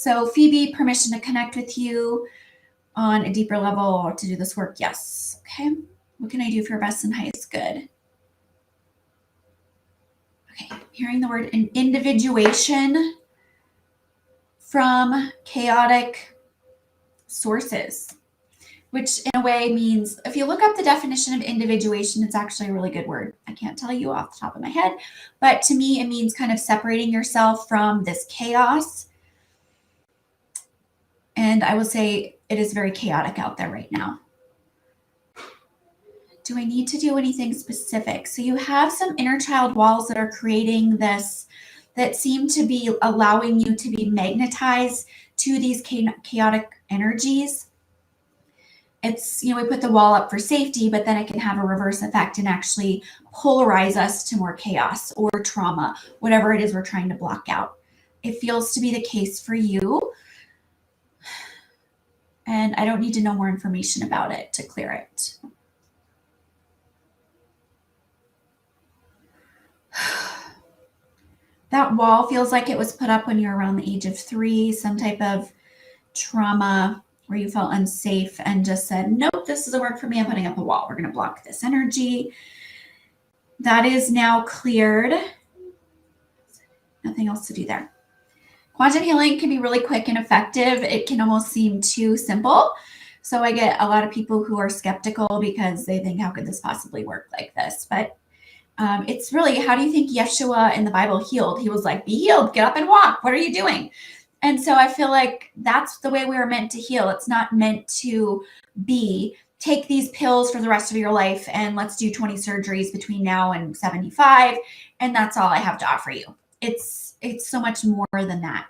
So Phoebe, permission to connect with you on a deeper level to do this work? Yes. Okay. What can I do for your best and highest good? Okay. I'm hearing the word individuation from chaotic sources, which in a way means, if you look up the definition of individuation, it's actually a really good word. I can't tell you off the top of my head, but to me, it means kind of separating yourself from this chaos. And I will say it is very chaotic out there right now. Do I need to do anything specific? So you have some inner child walls that are creating this, that seem to be allowing you to be magnetized to these chaotic energies. It's, we put the wall up for safety, but then it can have a reverse effect and actually polarize us to more chaos or trauma, whatever it is we're trying to block out. It feels to be the case for you. And I don't need to know more information about it to clear it. That wall feels like it was put up when you were around the age of 3, some type of trauma where you felt unsafe and just said, nope, this doesn't work for me. I'm putting up a wall. We're going to block this energy. That is now cleared. Nothing else to do there. Quantum healing can be really quick and effective. It can almost seem too simple. So I get a lot of people who are skeptical because they think, how could this possibly work like this? But it's really, how do you think Yeshua in the Bible healed? He was like, be healed, get up and walk. What are you doing? And so I feel like that's the way we were meant to heal. It's not meant to be, take these pills for the rest of your life and let's do 20 surgeries between now and 75. And that's all I have to offer you. It's so much more than that.